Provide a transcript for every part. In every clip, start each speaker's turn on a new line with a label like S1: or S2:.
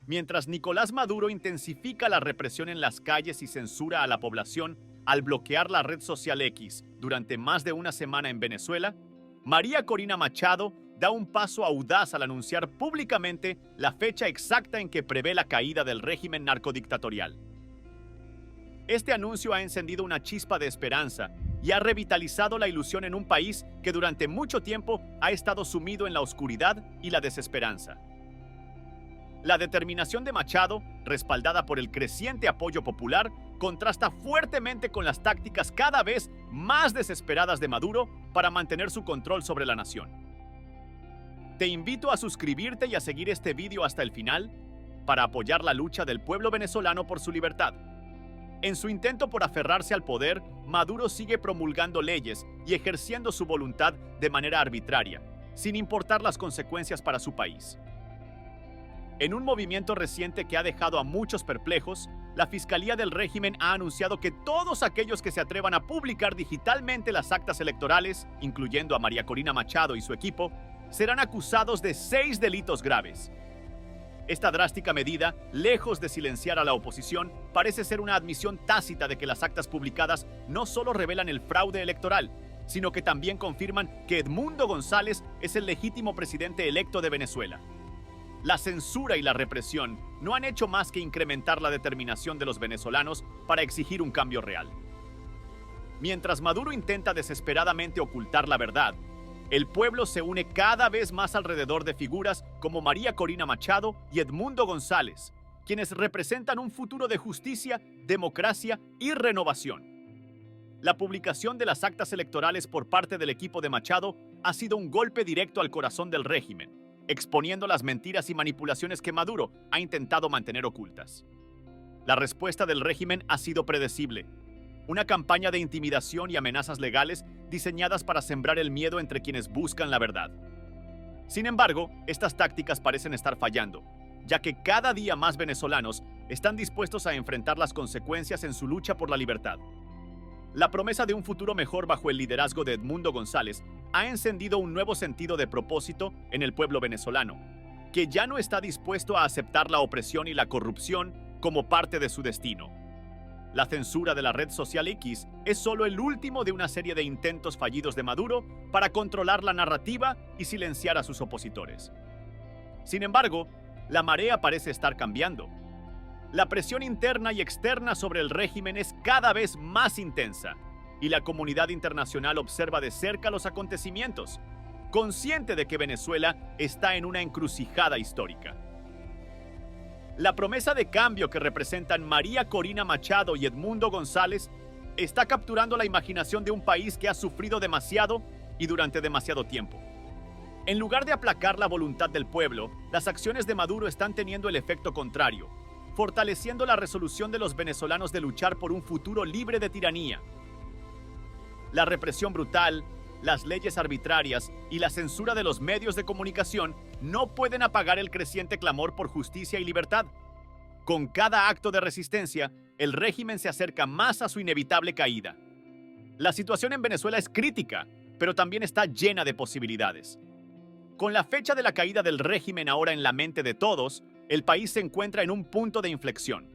S1: Mientras Nicolás Maduro intensifica la represión en las calles y censura a la población al bloquear la red social X durante más de una semana en Venezuela, María Corina Machado da un paso audaz al anunciar públicamente la fecha exacta en que prevé la caída del régimen narcodictatorial. Este anuncio ha encendido una chispa de esperanza y ha revitalizado la ilusión en un país que durante mucho tiempo ha estado sumido en la oscuridad y la desesperanza. La determinación de Machado, respaldada por el creciente apoyo popular, contrasta fuertemente con las tácticas cada vez más desesperadas de Maduro para mantener su control sobre la nación. Te invito a suscribirte y a seguir este video hasta el final para apoyar la lucha del pueblo venezolano por su libertad. En su intento por aferrarse al poder, Maduro sigue promulgando leyes y ejerciendo su voluntad de manera arbitraria, sin importar las consecuencias para su país. En un movimiento reciente que ha dejado a muchos perplejos, la Fiscalía del régimen ha anunciado que todos aquellos que se atrevan a publicar digitalmente las actas electorales, incluyendo a María Corina Machado y su equipo, serán acusados de 6 delitos graves. Esta drástica medida, lejos de silenciar a la oposición, parece ser una admisión tácita de que las actas publicadas no solo revelan el fraude electoral, sino que también confirman que Edmundo González es el legítimo presidente electo de Venezuela. La censura y la represión no han hecho más que incrementar la determinación de los venezolanos para exigir un cambio real. Mientras Maduro intenta desesperadamente ocultar la verdad, el pueblo se une cada vez más alrededor de figuras como María Corina Machado y Edmundo González, quienes representan un futuro de justicia, democracia y renovación. La publicación de las actas electorales por parte del equipo de Machado ha sido un golpe directo al corazón del régimen, exponiendo las mentiras y manipulaciones que Maduro ha intentado mantener ocultas. La respuesta del régimen ha sido predecible. Una campaña de intimidación y amenazas legales diseñadas para sembrar el miedo entre quienes buscan la verdad. Sin embargo, estas tácticas parecen estar fallando, ya que cada día más venezolanos están dispuestos a enfrentar las consecuencias en su lucha por la libertad. La promesa de un futuro mejor bajo el liderazgo de Edmundo González ha encendido un nuevo sentido de propósito en el pueblo venezolano, que ya no está dispuesto a aceptar la opresión y la corrupción como parte de su destino. La censura de la red social X es solo el último de una serie de intentos fallidos de Maduro para controlar la narrativa y silenciar a sus opositores. Sin embargo, la marea parece estar cambiando. La presión interna y externa sobre el régimen es cada vez más intensa, y la comunidad internacional observa de cerca los acontecimientos, consciente de que Venezuela está en una encrucijada histórica. La promesa de cambio que representan María Corina Machado y Edmundo González está capturando la imaginación de un país que ha sufrido demasiado y durante demasiado tiempo. En lugar de aplacar la voluntad del pueblo, las acciones de Maduro están teniendo el efecto contrario, fortaleciendo la resolución de los venezolanos de luchar por un futuro libre de tiranía. La represión brutal, las leyes arbitrarias y la censura de los medios de comunicación no pueden apagar el creciente clamor por justicia y libertad. Con cada acto de resistencia, el régimen se acerca más a su inevitable caída. La situación en Venezuela es crítica, pero también está llena de posibilidades. Con la fecha de la caída del régimen ahora en la mente de todos, el país se encuentra en un punto de inflexión.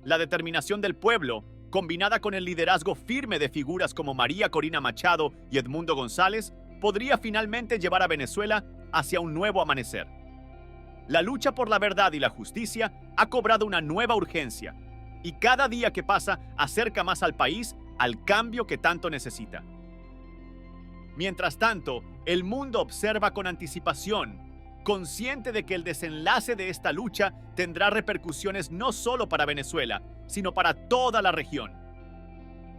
S1: La determinación del pueblo, combinada con el liderazgo firme de figuras como María Corina Machado y Edmundo González, podría finalmente llevar a Venezuela hacia un nuevo amanecer. La lucha por la verdad y la justicia ha cobrado una nueva urgencia, y cada día que pasa acerca más al país al cambio que tanto necesita. Mientras tanto, el mundo observa con anticipación, consciente de que el desenlace de esta lucha tendrá repercusiones no solo para Venezuela, sino para toda la región.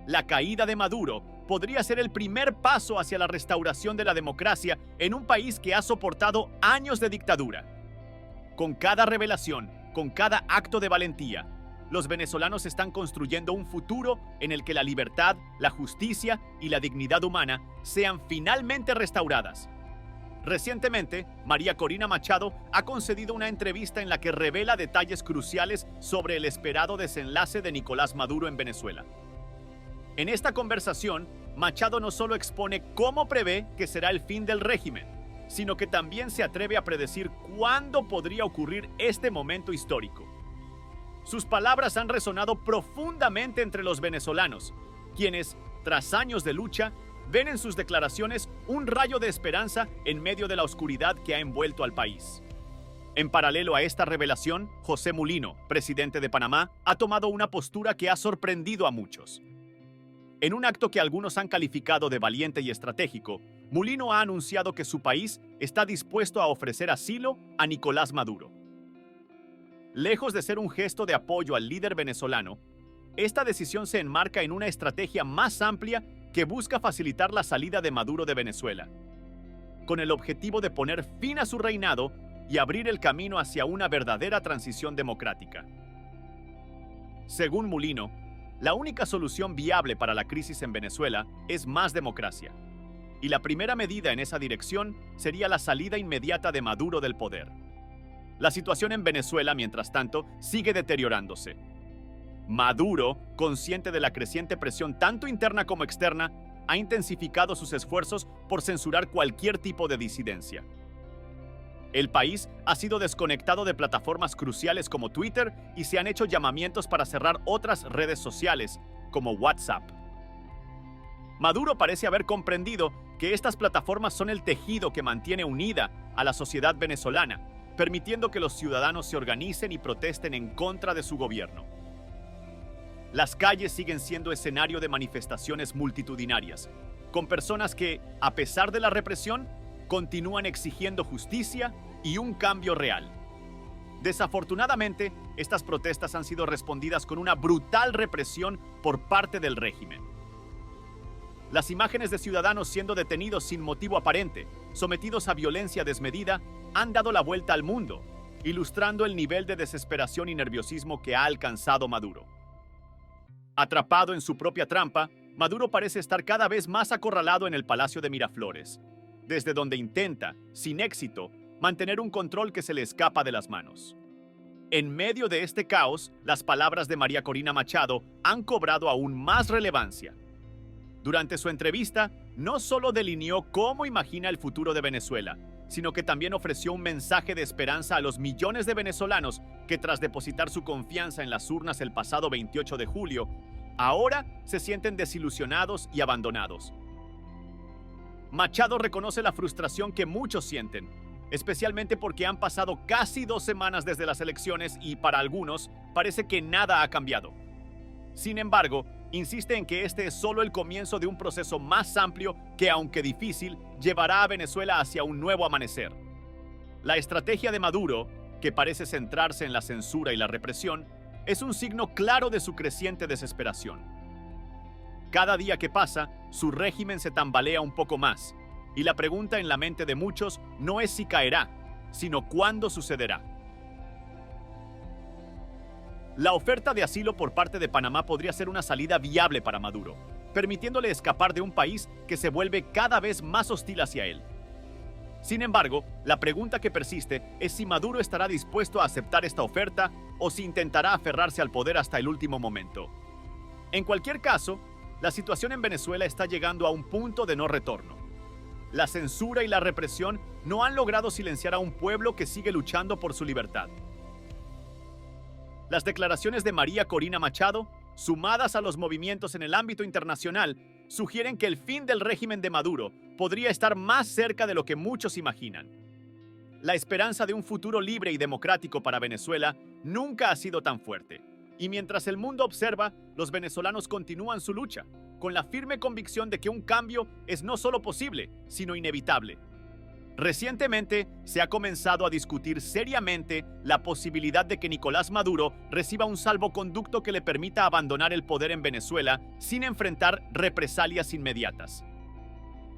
S1: La caída de Maduro podría ser el primer paso hacia la restauración de la democracia en un país que ha soportado años de dictadura. Con cada revelación, con cada acto de valentía, los venezolanos están construyendo un futuro en el que la libertad, la justicia y la dignidad humana sean finalmente restauradas. Recientemente, María Corina Machado ha concedido una entrevista en la que revela detalles cruciales sobre el esperado desenlace de Nicolás Maduro en Venezuela. En esta conversación, Machado no solo expone cómo prevé que será el fin del régimen, sino que también se atreve a predecir cuándo podría ocurrir este momento histórico. Sus palabras han resonado profundamente entre los venezolanos, quienes, tras años de lucha, ven en sus declaraciones un rayo de esperanza en medio de la oscuridad que ha envuelto al país. En paralelo a esta revelación, José Mulino, presidente de Panamá, ha tomado una postura que ha sorprendido a muchos. En un acto que algunos han calificado de valiente y estratégico, Mulino ha anunciado que su país está dispuesto a ofrecer asilo a Nicolás Maduro. Lejos de ser un gesto de apoyo al líder venezolano, esta decisión se enmarca en una estrategia más amplia que busca facilitar la salida de Maduro de Venezuela, con el objetivo de poner fin a su reinado y abrir el camino hacia una verdadera transición democrática. Según Mulino, la única solución viable para la crisis en Venezuela es más democracia, y la primera medida en esa dirección sería la salida inmediata de Maduro del poder. La situación en Venezuela, mientras tanto, sigue deteriorándose. Maduro, consciente de la creciente presión tanto interna como externa, ha intensificado sus esfuerzos por censurar cualquier tipo de disidencia. El país ha sido desconectado de plataformas cruciales como Twitter y se han hecho llamamientos para cerrar otras redes sociales, como WhatsApp. Maduro parece haber comprendido que estas plataformas son el tejido que mantiene unida a la sociedad venezolana, permitiendo que los ciudadanos se organicen y protesten en contra de su gobierno. Las calles siguen siendo escenario de manifestaciones multitudinarias, con personas que, a pesar de la represión, continúan exigiendo justicia y un cambio real. Desafortunadamente, estas protestas han sido respondidas con una brutal represión por parte del régimen. Las imágenes de ciudadanos siendo detenidos sin motivo aparente, sometidos a violencia desmedida, han dado la vuelta al mundo, ilustrando el nivel de desesperación y nerviosismo que ha alcanzado Maduro. Atrapado en su propia trampa, Maduro parece estar cada vez más acorralado en el Palacio de Miraflores, desde donde intenta, sin éxito, mantener un control que se le escapa de las manos. En medio de este caos, las palabras de María Corina Machado han cobrado aún más relevancia. Durante su entrevista, no solo delineó cómo imagina el futuro de Venezuela, sino que también ofreció un mensaje de esperanza a los millones de venezolanos que, tras depositar su confianza en las urnas el pasado 28 de julio, ahora se sienten desilusionados y abandonados. Machado reconoce la frustración que muchos sienten, especialmente porque han pasado casi 2 semanas desde las elecciones y, para algunos, parece que nada ha cambiado. Sin embargo, insiste en que este es solo el comienzo de un proceso más amplio que, aunque difícil, llevará a Venezuela hacia un nuevo amanecer. La estrategia de Maduro, que parece centrarse en la censura y la represión, es un signo claro de su creciente desesperación. Cada día que pasa, su régimen se tambalea un poco más, y la pregunta en la mente de muchos no es si caerá, sino cuándo sucederá. La oferta de asilo por parte de Panamá podría ser una salida viable para Maduro, permitiéndole escapar de un país que se vuelve cada vez más hostil hacia él. Sin embargo, la pregunta que persiste es si Maduro estará dispuesto a aceptar esta oferta o si intentará aferrarse al poder hasta el último momento. En cualquier caso, la situación en Venezuela está llegando a un punto de no retorno. La censura y la represión no han logrado silenciar a un pueblo que sigue luchando por su libertad. Las declaraciones de María Corina Machado, sumadas a los movimientos en el ámbito internacional, sugieren que el fin del régimen de Maduro podría estar más cerca de lo que muchos imaginan. La esperanza de un futuro libre y democrático para Venezuela nunca ha sido tan fuerte. Y mientras el mundo observa, los venezolanos continúan su lucha, con la firme convicción de que un cambio es no solo posible, sino inevitable. Recientemente se ha comenzado a discutir seriamente la posibilidad de que Nicolás Maduro reciba un salvoconducto que le permita abandonar el poder en Venezuela sin enfrentar represalias inmediatas.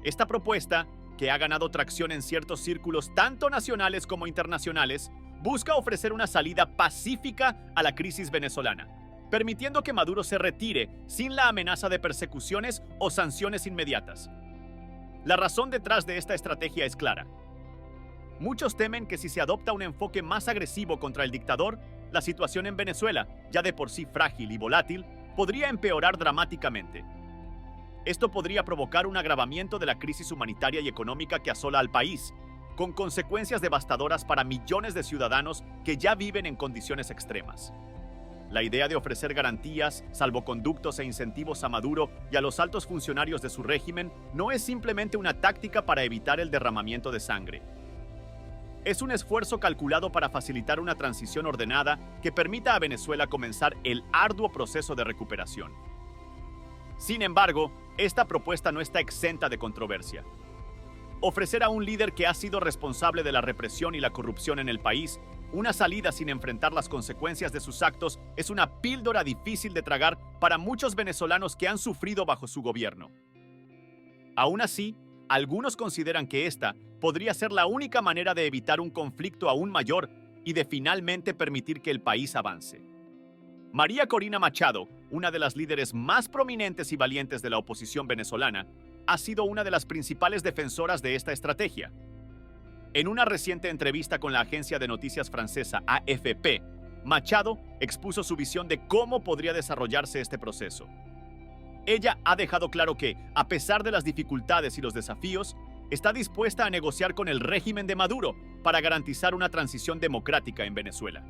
S1: Esta propuesta, que ha ganado tracción en ciertos círculos tanto nacionales como internacionales, busca ofrecer una salida pacífica a la crisis venezolana, permitiendo que Maduro se retire sin la amenaza de persecuciones o sanciones inmediatas. La razón detrás de esta estrategia es clara. Muchos temen que si se adopta un enfoque más agresivo contra el dictador, la situación en Venezuela, ya de por sí frágil y volátil, podría empeorar dramáticamente. Esto podría provocar un agravamiento de la crisis humanitaria y económica que asola al país, con consecuencias devastadoras para millones de ciudadanos que ya viven en condiciones extremas. La idea de ofrecer garantías, salvoconductos e incentivos a Maduro y a los altos funcionarios de su régimen no es simplemente una táctica para evitar el derramamiento de sangre. Es un esfuerzo calculado para facilitar una transición ordenada que permita a Venezuela comenzar el arduo proceso de recuperación. Sin embargo, esta propuesta no está exenta de controversia. Ofrecer a un líder que ha sido responsable de la represión y la corrupción en el país una salida sin enfrentar las consecuencias de sus actos es una píldora difícil de tragar para muchos venezolanos que han sufrido bajo su gobierno. Aún así, algunos consideran que esta podría ser la única manera de evitar un conflicto aún mayor y de finalmente permitir que el país avance. María Corina Machado, una de las líderes más prominentes y valientes de la oposición venezolana, ha sido una de las principales defensoras de esta estrategia. En una reciente entrevista con la agencia de noticias francesa AFP, Machado expuso su visión de cómo podría desarrollarse este proceso. Ella ha dejado claro que, a pesar de las dificultades y los desafíos, está dispuesta a negociar con el régimen de Maduro para garantizar una transición democrática en Venezuela.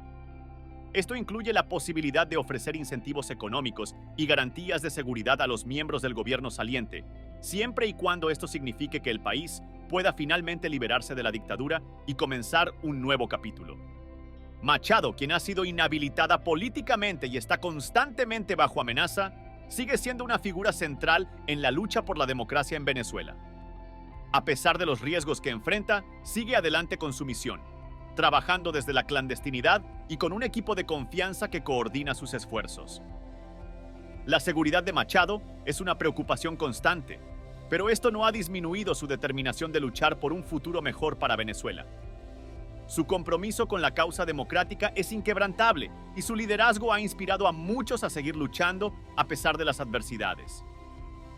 S1: Esto incluye la posibilidad de ofrecer incentivos económicos y garantías de seguridad a los miembros del gobierno saliente, siempre y cuando esto signifique que el país pueda finalmente liberarse de la dictadura y comenzar un nuevo capítulo. Machado, quien ha sido inhabilitada políticamente y está constantemente bajo amenaza, sigue siendo una figura central en la lucha por la democracia en Venezuela. A pesar de los riesgos que enfrenta, sigue adelante con su misión, trabajando desde la clandestinidad y con un equipo de confianza que coordina sus esfuerzos. La seguridad de Machado es una preocupación constante, pero esto no ha disminuido su determinación de luchar por un futuro mejor para Venezuela. Su compromiso con la causa democrática es inquebrantable y su liderazgo ha inspirado a muchos a seguir luchando a pesar de las adversidades.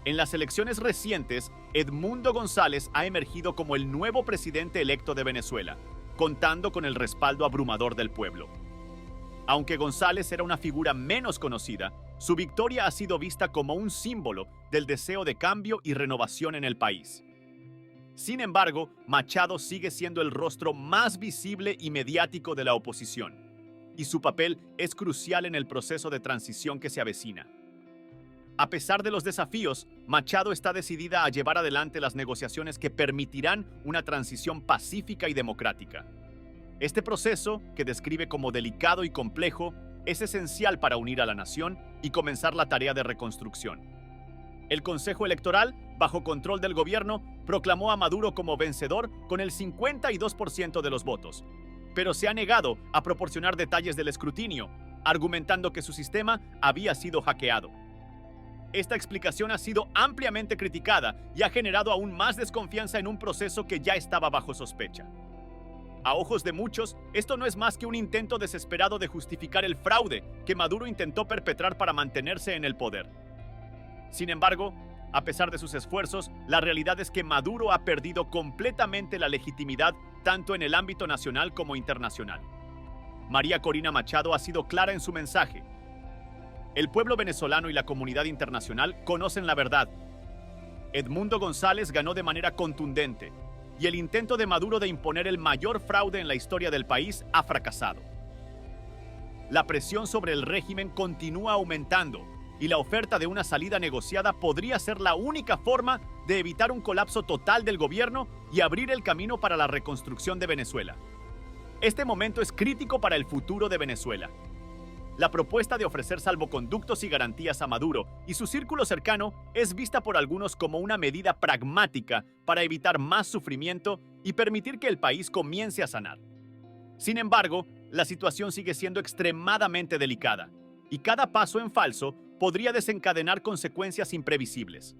S1: En las elecciones recientes, Edmundo González ha emergido como el nuevo presidente electo de Venezuela, contando con el respaldo abrumador del pueblo. Aunque González era una figura menos conocida, su victoria ha sido vista como un símbolo del deseo de cambio y renovación en el país. Sin embargo, Machado sigue siendo el rostro más visible y mediático de la oposición, y su papel es crucial en el proceso de transición que se avecina. A pesar de los desafíos, Machado está decidida a llevar adelante las negociaciones que permitirán una transición pacífica y democrática. Este proceso, que describe como delicado y complejo, es esencial para unir a la nación y comenzar la tarea de reconstrucción. El Consejo Electoral, bajo control del gobierno, proclamó a Maduro como vencedor con el 52% de los votos, pero se ha negado a proporcionar detalles del escrutinio, argumentando que su sistema había sido hackeado. Esta explicación ha sido ampliamente criticada y ha generado aún más desconfianza en un proceso que ya estaba bajo sospecha. A ojos de muchos, esto no es más que un intento desesperado de justificar el fraude que Maduro intentó perpetrar para mantenerse en el poder. Sin embargo, a pesar de sus esfuerzos, la realidad es que Maduro ha perdido completamente la legitimidad tanto en el ámbito nacional como internacional. María Corina Machado ha sido clara en su mensaje. El pueblo venezolano y la comunidad internacional conocen la verdad. Edmundo González ganó de manera contundente y el intento de Maduro de imponer el mayor fraude en la historia del país ha fracasado. La presión sobre el régimen continúa aumentando y la oferta de una salida negociada podría ser la única forma de evitar un colapso total del gobierno y abrir el camino para la reconstrucción de Venezuela. Este momento es crítico para el futuro de Venezuela. La propuesta de ofrecer salvoconductos y garantías a Maduro y su círculo cercano es vista por algunos como una medida pragmática para evitar más sufrimiento y permitir que el país comience a sanar. Sin embargo, la situación sigue siendo extremadamente delicada y cada paso en falso podría desencadenar consecuencias imprevisibles.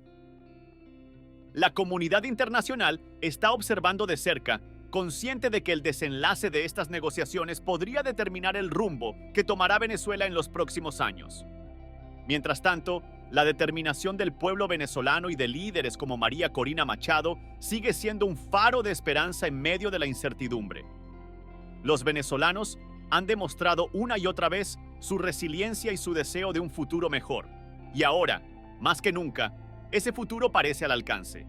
S1: La comunidad internacional está observando de cerca, consciente de que el desenlace de estas negociaciones podría determinar el rumbo que tomará Venezuela en los próximos años. Mientras tanto, la determinación del pueblo venezolano y de líderes como María Corina Machado sigue siendo un faro de esperanza en medio de la incertidumbre. Los venezolanos han demostrado una y otra vez su resiliencia y su deseo de un futuro mejor. Y ahora, más que nunca, ese futuro parece al alcance.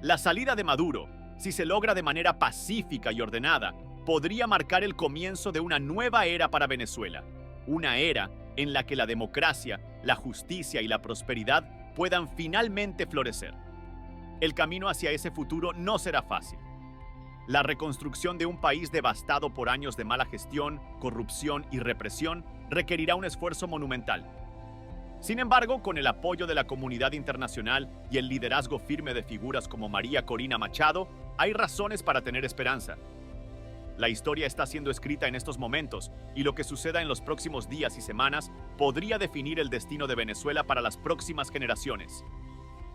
S1: La salida de Maduro, si se logra de manera pacífica y ordenada, podría marcar el comienzo de una nueva era para Venezuela, una era en la que la democracia, la justicia y la prosperidad puedan finalmente florecer. El camino hacia ese futuro no será fácil. La reconstrucción de un país devastado por años de mala gestión, corrupción y represión requerirá un esfuerzo monumental. Sin embargo, con el apoyo de la comunidad internacional y el liderazgo firme de figuras como María Corina Machado, hay razones para tener esperanza. La historia está siendo escrita en estos momentos y lo que suceda en los próximos días y semanas podría definir el destino de Venezuela para las próximas generaciones.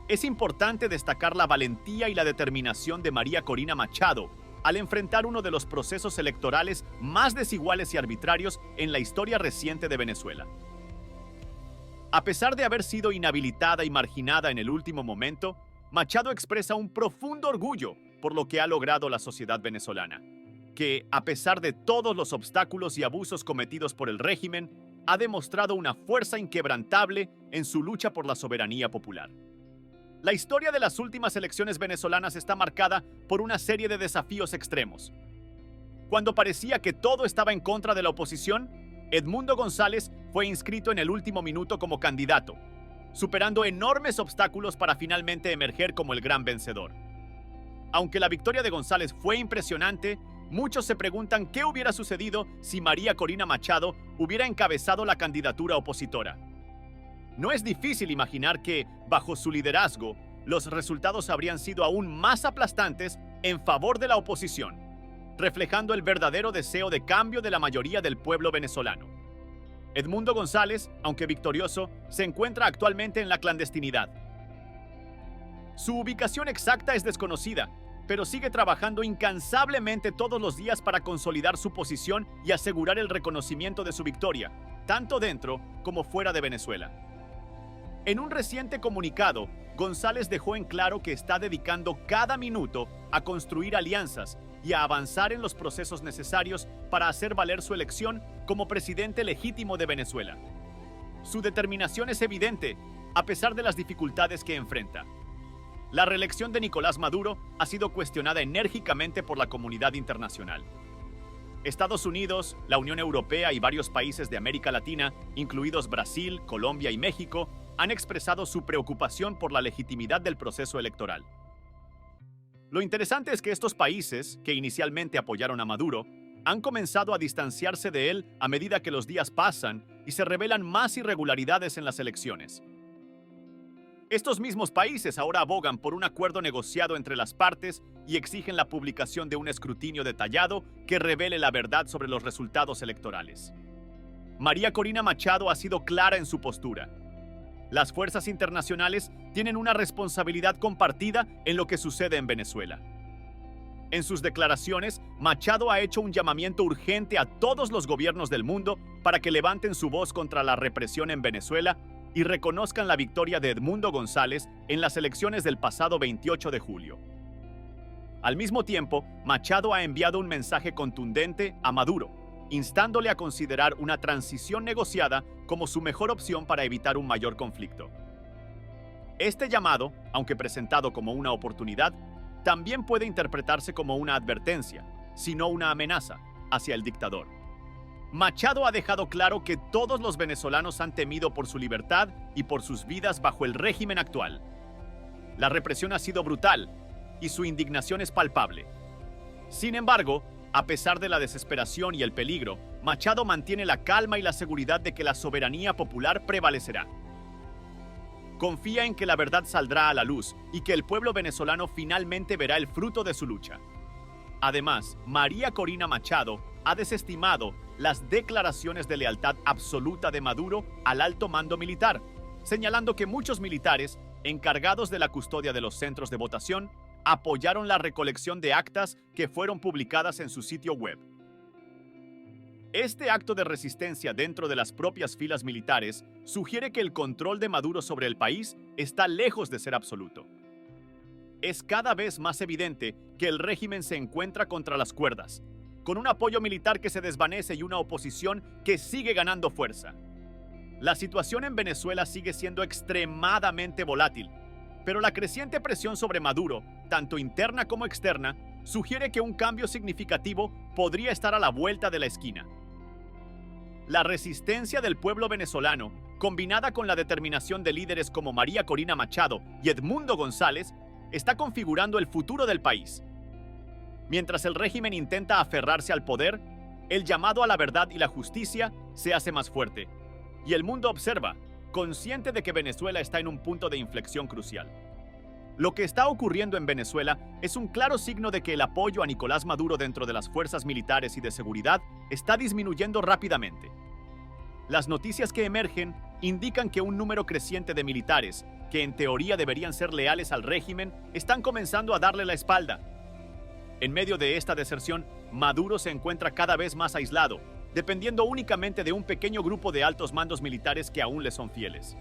S1: Es importante destacar la valentía y la determinación de María Corina Machado al enfrentar uno de los procesos electorales más desiguales y arbitrarios en la historia reciente de Venezuela. A pesar de haber sido inhabilitada y marginada en el último momento, Machado expresa un profundo orgullo por lo que ha logrado la sociedad venezolana, que, a pesar de todos los obstáculos y abusos cometidos por el régimen, ha demostrado una fuerza inquebrantable en su lucha por la soberanía popular. La historia de las últimas elecciones venezolanas está marcada por una serie de desafíos extremos. Cuando parecía que todo estaba en contra de la oposición, Edmundo González fue inscrito en el último minuto como candidato, superando enormes obstáculos para finalmente emerger como el gran vencedor. Aunque la victoria de González fue impresionante, muchos se preguntan qué hubiera sucedido si María Corina Machado hubiera encabezado la candidatura opositora. No es difícil imaginar que, bajo su liderazgo, los resultados habrían sido aún más aplastantes en favor de la oposición, reflejando el verdadero deseo de cambio de la mayoría del pueblo venezolano. Edmundo González, aunque victorioso, se encuentra actualmente en la clandestinidad. Su ubicación exacta es desconocida, pero sigue trabajando incansablemente todos los días para consolidar su posición y asegurar el reconocimiento de su victoria, tanto dentro como fuera de Venezuela. En un reciente comunicado, González dejó en claro que está dedicando cada minuto a construir alianzas y a avanzar en los procesos necesarios para hacer valer su elección como presidente legítimo de Venezuela. Su determinación es evidente, a pesar de las dificultades que enfrenta. La reelección de Nicolás Maduro ha sido cuestionada enérgicamente por la comunidad internacional. Estados Unidos, la Unión Europea y varios países de América Latina, incluidos Brasil, Colombia y México, han expresado su preocupación por la legitimidad del proceso electoral. Lo interesante es que estos países, que inicialmente apoyaron a Maduro, han comenzado a distanciarse de él a medida que los días pasan y se revelan más irregularidades en las elecciones. Estos mismos países ahora abogan por un acuerdo negociado entre las partes y exigen la publicación de un escrutinio detallado que revele la verdad sobre los resultados electorales. María Corina Machado ha sido clara en su postura. Las fuerzas internacionales tienen una responsabilidad compartida en lo que sucede en Venezuela. En sus declaraciones, Machado ha hecho un llamamiento urgente a todos los gobiernos del mundo para que levanten su voz contra la represión en Venezuela y reconozcan la victoria de Edmundo González en las elecciones del pasado 28 de julio. Al mismo tiempo, Machado ha enviado un mensaje contundente a Maduro, instándole a considerar una transición negociada como su mejor opción para evitar un mayor conflicto. Este llamado, aunque presentado como una oportunidad, también puede interpretarse como una advertencia, si no una amenaza, hacia el dictador. Machado ha dejado claro que todos los venezolanos han temido por su libertad y por sus vidas bajo el régimen actual. La represión ha sido brutal y su indignación es palpable. Sin embargo, a pesar de la desesperación y el peligro, Machado mantiene la calma y la seguridad de que la soberanía popular prevalecerá. Confía en que la verdad saldrá a la luz y que el pueblo venezolano finalmente verá el fruto de su lucha. Además, María Corina Machado ha desestimado las declaraciones de lealtad absoluta de Maduro al alto mando militar, señalando que muchos militares, encargados de la custodia de los centros de votación, apoyaron la recolección de actas que fueron publicadas en su sitio web. Este acto de resistencia dentro de las propias filas militares sugiere que el control de Maduro sobre el país está lejos de ser absoluto. Es cada vez más evidente que el régimen se encuentra contra las cuerdas, con un apoyo militar que se desvanece y una oposición que sigue ganando fuerza. La situación en Venezuela sigue siendo extremadamente volátil, Pero la creciente presión sobre Maduro, tanto interna como externa, sugiere que un cambio significativo podría estar a la vuelta de la esquina. La resistencia del pueblo venezolano, combinada con la determinación de líderes como María Corina Machado y Edmundo González, está configurando el futuro del país. Mientras el régimen intenta aferrarse al poder, el llamado a la verdad y la justicia se hace más fuerte, y el mundo observa, consciente de que Venezuela está en un punto de inflexión crucial. Lo que está ocurriendo en Venezuela es un claro signo de que el apoyo a Nicolás Maduro dentro de las fuerzas militares y de seguridad está disminuyendo rápidamente. Las noticias que emergen indican que un número creciente de militares, que en teoría deberían ser leales al régimen, están comenzando a darle la espalda. En medio de esta deserción, Maduro se encuentra cada vez más aislado, dependiendo únicamente de un pequeño grupo de altos mandos militares que aún le son fieles.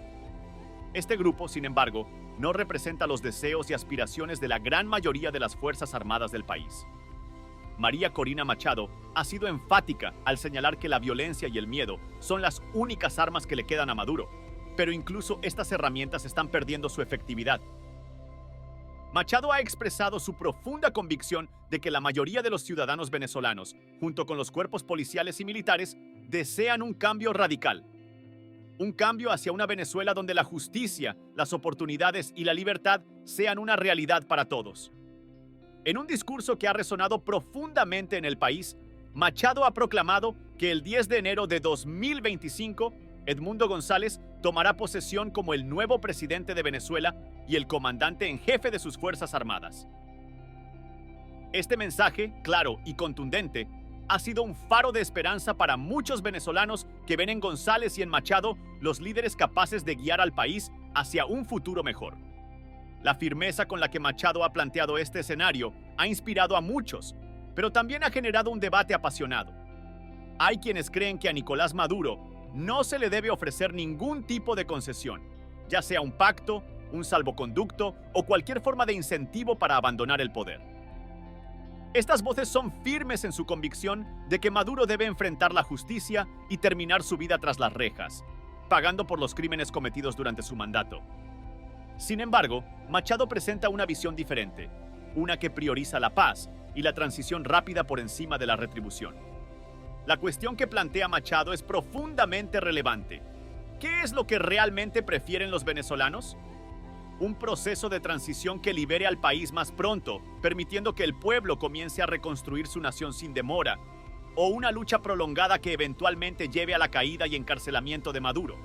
S1: Este grupo, sin embargo, no representa los deseos y aspiraciones de la gran mayoría de las Fuerzas Armadas del país. María Corina Machado ha sido enfática al señalar que la violencia y el miedo son las únicas armas que le quedan a Maduro, pero incluso estas herramientas están perdiendo su efectividad. Machado ha expresado su profunda convicción de que la mayoría de los ciudadanos venezolanos, junto con los cuerpos policiales y militares, desean un cambio radical. Un cambio hacia una Venezuela donde la justicia, las oportunidades y la libertad sean una realidad para todos. En un discurso que ha resonado profundamente en el país, Machado ha proclamado que el 10 de enero de 2025, Edmundo González tomará posesión como el nuevo presidente de Venezuela y el comandante en jefe de sus Fuerzas Armadas. Este mensaje, claro y contundente, ha sido un faro de esperanza para muchos venezolanos que ven en González y en Machado los líderes capaces de guiar al país hacia un futuro mejor. La firmeza con la que Machado ha planteado este escenario ha inspirado a muchos, pero también ha generado un debate apasionado. Hay quienes creen que a Nicolás Maduro no se le debe ofrecer ningún tipo de concesión, ya sea un pacto, un salvoconducto o cualquier forma de incentivo para abandonar el poder. Estas voces son firmes en su convicción de que Maduro debe enfrentar la justicia y terminar su vida tras las rejas, pagando por los crímenes cometidos durante su mandato. Sin embargo, Machado presenta una visión diferente, una que prioriza la paz y la transición rápida por encima de la retribución. La cuestión que plantea Machado es profundamente relevante. ¿Qué es lo que realmente prefieren los venezolanos? Un proceso de transición que libere al país más pronto, permitiendo que el pueblo comience a reconstruir su nación sin demora, o una lucha prolongada que eventualmente lleve a la caída y encarcelamiento de Maduro,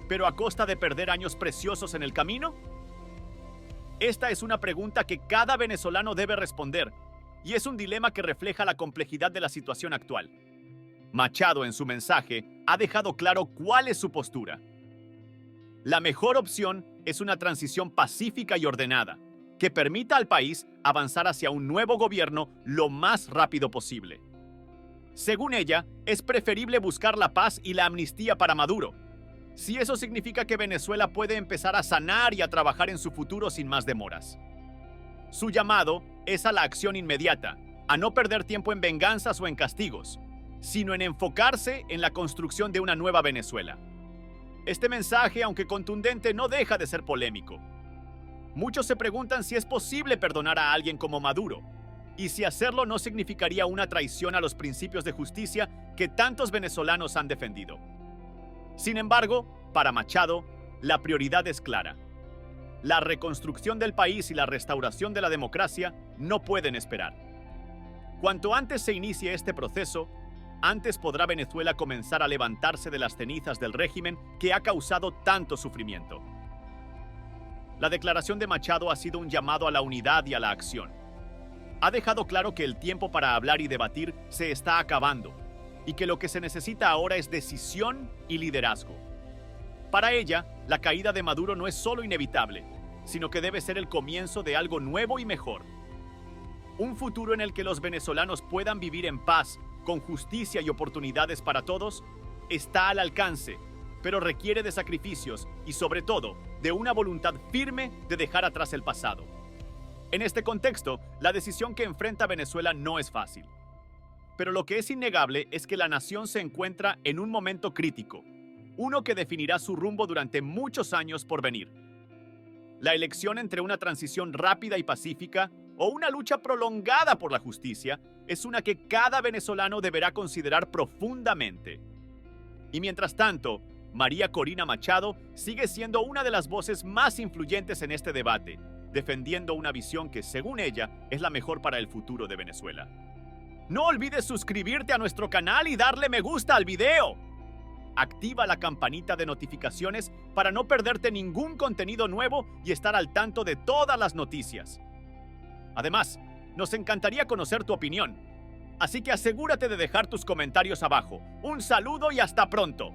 S1: pero a costa de perder años preciosos en el camino? Esta es una pregunta que cada venezolano debe responder, y es un dilema que refleja la complejidad de la situación actual. Machado, en su mensaje, ha dejado claro cuál es su postura. La mejor opción es una transición pacífica y ordenada, que permita al país avanzar hacia un nuevo gobierno lo más rápido posible. Según ella, es preferible buscar la paz y la amnistía para Maduro, si eso significa que Venezuela puede empezar a sanar y a trabajar en su futuro sin más demoras. Su llamado es a la acción inmediata, a no perder tiempo en venganzas o en castigos, sino en enfocarse en la construcción de una nueva Venezuela. Este mensaje, aunque contundente, no deja de ser polémico. Muchos se preguntan si es posible perdonar a alguien como Maduro, y si hacerlo no significaría una traición a los principios de justicia que tantos venezolanos han defendido. Sin embargo, para Machado, la prioridad es clara. La reconstrucción del país y la restauración de la democracia no pueden esperar. Cuanto antes se inicie este proceso, antes podrá Venezuela comenzar a levantarse de las cenizas del régimen que ha causado tanto sufrimiento. La declaración de Machado ha sido un llamado a la unidad y a la acción. Ha dejado claro que el tiempo para hablar y debatir se está acabando y que lo que se necesita ahora es decisión y liderazgo. Para ella, la caída de Maduro no es solo inevitable, sino que debe ser el comienzo de algo nuevo y mejor. Un futuro en el que los venezolanos puedan vivir en paz, con justicia y oportunidades para todos, está al alcance, pero requiere de sacrificios y, sobre todo, de una voluntad firme de dejar atrás el pasado. En este contexto, la decisión que enfrenta Venezuela no es fácil. Pero lo que es innegable es que la nación se encuentra en un momento crítico, uno que definirá su rumbo durante muchos años por venir. La elección entre una transición rápida y pacífica o una lucha prolongada por la justicia es una que cada venezolano deberá considerar profundamente. Y mientras tanto, María Corina Machado sigue siendo una de las voces más influyentes en este debate, defendiendo una visión que, según ella, es la mejor para el futuro de Venezuela. No olvides suscribirte a nuestro canal y darle me gusta al video. Activa la campanita de notificaciones para no perderte ningún contenido nuevo y estar al tanto de todas las noticias. Además, nos encantaría conocer tu opinión. Así que asegúrate de dejar tus comentarios abajo. Un saludo y hasta pronto.